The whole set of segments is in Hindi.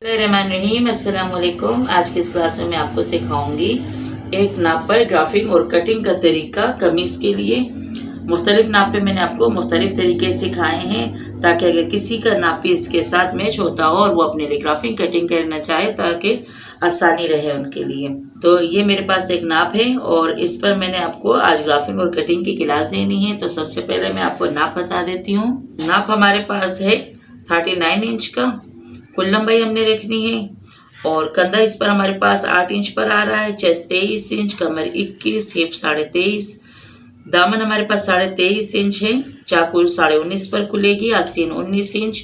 रहीम अस्सलाम वालेकुम। आज की इस क्लास में मैं आपको सिखाऊंगी एक नाप पर ग्राफिंग और कटिंग का तरीका कमीज़ के लिए। मुख्तलिफ नाप पे मैंने आपको मुख्तलिफ तरीके सिखाए हैं ताकि अगर किसी का नाप भी इसके साथ मैच होता हो और वो अपने लिए ग्राफिंग कटिंग करना चाहे ताकि आसानी रहे उनके लिए। तो ये मेरे पास एक नाप है और इस पर मैंने आपको आज ग्राफिंग और कटिंग की क्लास देनी है। तो सबसे पहले मैं आपको नाप बता देती हूँ। नाप हमारे पास है 39 इंच का। कुल लंबाई हमने रखनी है और कंधा इस पर हमारे पास 8 इंच पर आ रहा है। चेस्ट 23 इंच, कमर 21, हिप 23.5, दामन हमारे पास 23.5 इंच है। चाकू 19.5 पर खुलेगी, आस्तीन 19 इंच।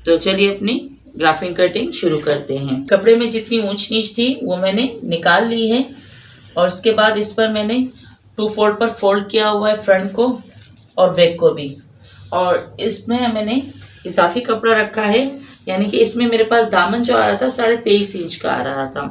तो चलिए अपनी ग्राफिंग कटिंग शुरू करते हैं। कपड़े में जितनी ऊंच नीच थी वो मैंने निकाल ली है और उसके बाद इस पर मैंने 2 फोल्ड पर फोल्ड किया हुआ है, फ्रंट को और बैक को भी। और इसमें मैंने इजाफी कपड़ा रखा है, यानी कि इसमें मेरे पास दामन जो आ रहा था 23.5 इंच का आ रहा था।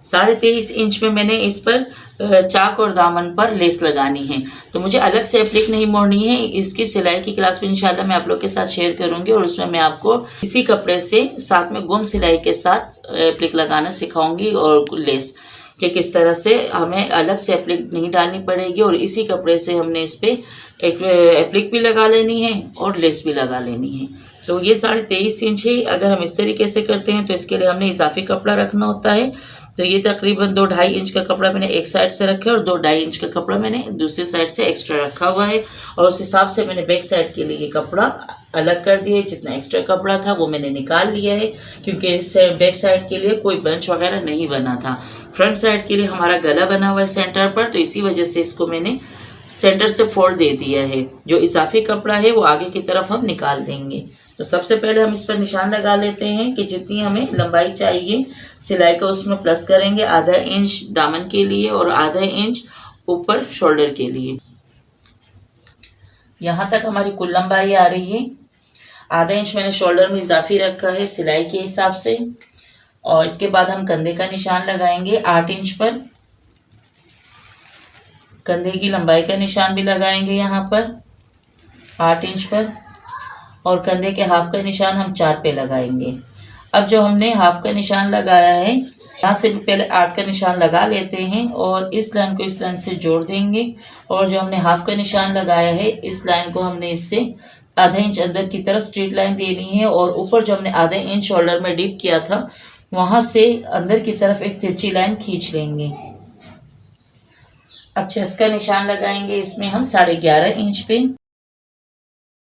23.5 इंच में मैंने इस पर चाक और दामन पर लेस लगानी है। तो मुझे अलग से एप्लिक नहीं मोड़नी है। इसकी सिलाई की क्लास में इंशाल्लाह मैं आप लोग के साथ शेयर करूंगी और उसमें मैं आपको इसी कपड़े से साथ में गुम सिलाई के साथ एप्लिक लगाना सिखाऊंगी और लेस कि किस तरह से हमें अलग से एप्लिक नहीं डालनी पड़ेगी और इसी कपड़े से हमने इस पर एक एप्लिक भी लगा लेनी है और लेस भी लगा लेनी है। तो ये 23.5 इंच है। अगर हम इस तरीके से करते हैं तो इसके लिए हमने इजाफी कपड़ा रखना होता है। तो ये तकरीबन 2-2.5 इंच का कपड़ा मैंने एक साइड से रखा है और 2-2.5 इंच का कपड़ा मैंने दूसरी साइड से एक्स्ट्रा रखा हुआ है और उस हिसाब से मैंने बैक साइड के लिए ये कपड़ा अलग कर दिया है। जितना एक्स्ट्रा कपड़ा था वो मैंने निकाल लिया है क्योंकि इस बैक साइड के लिए कोई बंच वगैरह नहीं बना था। फ्रंट साइड के लिए हमारा गला बना हुआ है सेंटर पर, तो इसी वजह से इसको मैंने सेंटर से फोल्ड दे दिया है। जो इजाफी कपड़ा है वो आगे की तरफ हम निकाल देंगे। तो सबसे पहले हम इस पर निशान लगा लेते हैं कि जितनी हमें लंबाई चाहिए सिलाई का उसमें प्लस करेंगे। आधा इंच दामन के लिए और आधा इंच ऊपर शोल्डर के लिए। यहाँ तक हमारी कुल लंबाई आ रही है। आधा इंच मैंने शोल्डर में इजाफी रखा है सिलाई के हिसाब से। और इसके बाद हम कंधे का निशान लगाएंगे 8 इंच पर। कंधे की लंबाई का निशान भी लगाएंगे यहाँ पर 8 इंच पर और कंधे के हाफ का निशान हम 4 पे लगाएंगे। अब जो हमने हाफ का निशान लगाया है यहाँ से भी पहले 8 का निशान लगा लेते हैं और इस लाइन को इस लाइन से जोड़ देंगे और जो हमने हाफ का निशान लगाया है इस लाइन को हमने इससे आधा इंच अंदर की तरफ स्ट्रेट लाइन देनी है और ऊपर जो हमने आधा इंच शोल्डर में डिप किया था वहाँ से अंदर की तरफ एक तिरछी लाइन खींच लेंगे। अब चेस्ट का निशान लगाएंगे इसमें हम 11.5 इंच पे।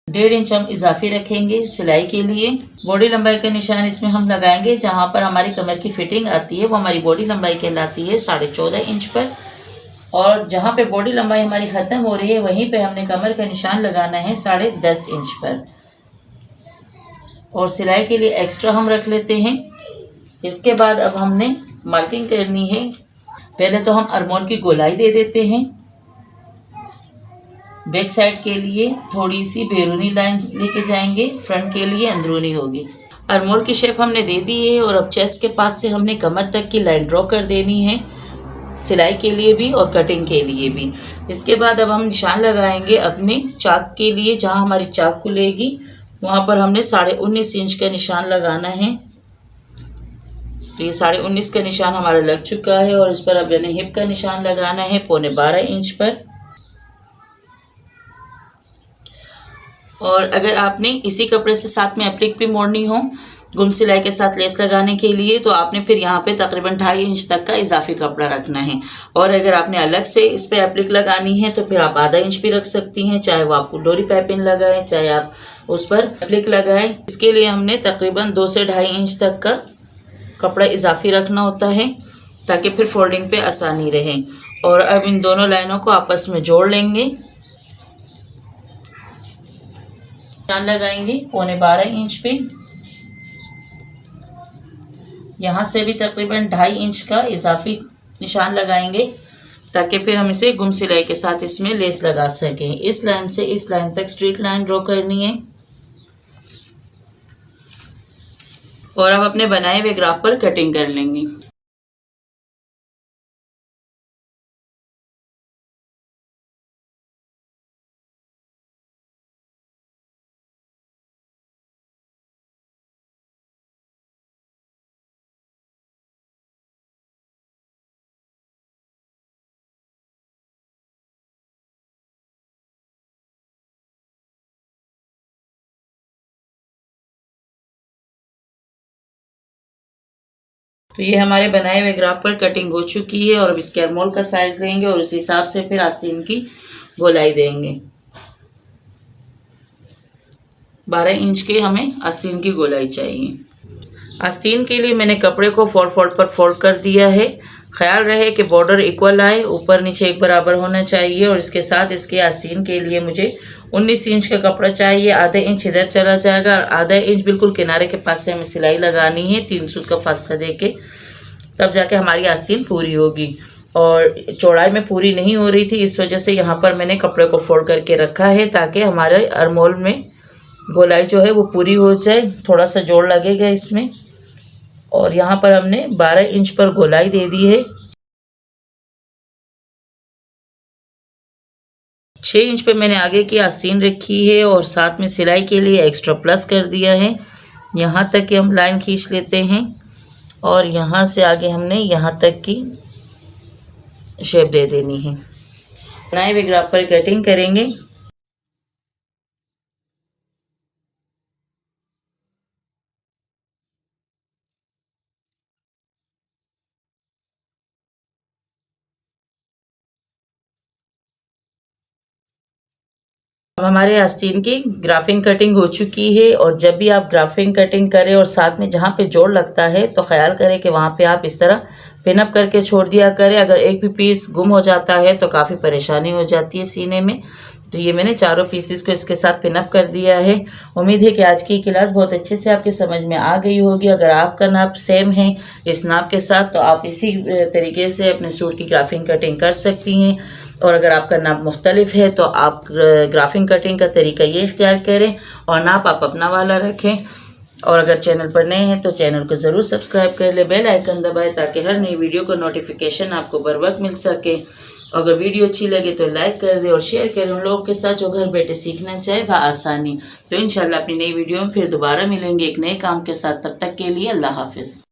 1.5 इंच हम इजाफी रखेंगे सिलाई के लिए। बॉडी लंबाई का निशान इसमें हम लगाएंगे जहाँ पर हमारी कमर की फिटिंग आती है वो हमारी बॉडी लंबाई कहलाती है 14.5 इंच पर। और जहाँ पे बॉडी लंबाई हमारी ख़त्म हो रही है वहीं पे हमने कमर का निशान लगाना है 10.5 इंच पर। और सिलाई के लिए एक्स्ट्रा हम रख लेते हैं। इसके बाद अब हमने मार्किंग करनी है। पहले तो हम अरमोल की गोलाई दे देते हैं। बैक साइड के लिए थोड़ी सी बैरूनी लाइन लेके जाएंगे, फ्रंट के लिए अंदरूनी होगी। अरमोल की शेप हमने दे दी है और अब चेस्ट के पास से हमने कमर तक की लाइन ड्रॉ कर देनी है सिलाई के लिए भी और कटिंग के लिए भी। इसके बाद अब हम निशान लगाएंगे अपने चाक के लिए। जहाँ हमारी चाक खुलेगी वहाँ पर हमने 19.5 इंच का निशान लगाना है। तो ये 19.5 का निशान हमारा लग चुका है और इस पर अब यानी हिप का निशान लगाना है 12.25 इंच पर। और अगर आपने इसी कपड़े से साथ में एप्लिक भी मोड़नी हो गुम सिलाई के साथ लेस लगाने के लिए तो आपने फिर यहाँ पे तकरीबन 2.5 इंच तक का इजाफी कपड़ा रखना है। और अगर आपने अलग से इस पे एप्लिक लगानी है तो फिर आप आधा इंच भी रख सकती हैं, चाहे वो आप डोरी पाइपिंग लगाएं चाहे आप उस पर एप्लिक लगाएं। इसके लिए हमने तकरीबन 2 से 2.5 इंच तक का कपड़ा इजाफी रखना होता है ताकि फिर फोल्डिंग पे आसानी रहे। और अब इन दोनों लाइनों को आपस में जोड़ लेंगे। निशान लगाएंगे 12.25 इंच पे। यहाँ से भी तकरीबन 2.5 इंच का इजाफी निशान लगाएंगे ताकि फिर हम इसे गुम सिलाई के साथ इसमें लेस लगा सकें। इस लाइन से इस लाइन तक स्ट्रेट लाइन ड्रॉ करनी है और अब अपने बनाए हुए ग्राफ पर कटिंग कर लेंगे। तो ये हमारे बनाए हुए ग्राफ पर कटिंग हो चुकी है और अब इसके आर्मोल का साइज़ लेंगे और उस हिसाब से फिर आस्तीन की गोलाई देंगे। 12 इंच के हमें आस्तीन की गोलाई चाहिए। आस्तीन के लिए मैंने कपड़े को 4 फोल्ड पर फोल्ड कर दिया है। ख्याल रहे कि बॉर्डर इक्वल आए, ऊपर नीचे एक बराबर होना चाहिए। और इसके साथ इसके आस्तीन के लिए मुझे 19 इंच का कपड़ा चाहिए। आधा इंच इधर चला जाएगा और आधा इंच बिल्कुल किनारे के पास से हमें सिलाई लगानी है 3 सूत का फासला देके, तब जाके हमारी आस्तीन पूरी होगी। और चौड़ाई में पूरी नहीं हो रही थी, इस वजह से यहाँ पर मैंने कपड़े को फोल्ड करके रखा है ताकि हमारे आर्मोल में गोलाई जो है वो पूरी हो जाए। थोड़ा सा जोड़ लगेगा इसमें। और यहाँ पर हमने 12 इंच पर गोलाई दे दी है। 6 इंच पे मैंने आगे की आस्तीन रखी है और साथ में सिलाई के लिए एक्स्ट्रा प्लस कर दिया है। यहाँ तक कि हम लाइन खींच लेते हैं और यहाँ से आगे हमने यहाँ तक की शेप दे देनी है। बनाए हुए ग्राफ पर कटिंग करेंगे। अब हमारे आस्तीन की ग्राफिंग कटिंग हो चुकी है। और जब भी आप ग्राफिंग कटिंग करें और साथ में जहाँ पे जोड़ लगता है तो ख्याल करें कि वहाँ पे आप इस तरह पिनअप करके छोड़ दिया करें। अगर एक भी पीस गुम हो जाता है तो काफ़ी परेशानी हो जाती है सीने में। तो ये मैंने चारों पीसेस को इसके साथ पिनअप कर दिया है। उम्मीद है कि आज की क्लास बहुत अच्छे से आपके समझ में आ गई होगी। अगर आपका नाप सेम है इस नाप के साथ तो आप इसी तरीके से अपने सूट की ग्राफिंग कटिंग कर सकती हैं। और अगर आपका नाप मुख्तलिफ है तो आप ग्राफिंग कटिंग का तरीका ये इख्तियार करें और नाप आप अपना वाला रखें। और अगर चैनल पर नए हैं तो चैनल को ज़रूर सब्सक्राइब कर ले, बेल आइकन दबाएं ताकि हर नई वीडियो का नोटिफिकेशन आपको बर वक्त मिल सके। अगर वीडियो अच्छी लगे तो लाइक कर दें और शेयर करें उन लोगों के साथ जो घर बैठे सीखना चाहे बआसानी। तो इंशाल्लाह अपनी नई वीडियो में फिर दोबारा मिलेंगे एक नए काम के साथ। तब तक के लिए अल्लाह हाफिज़।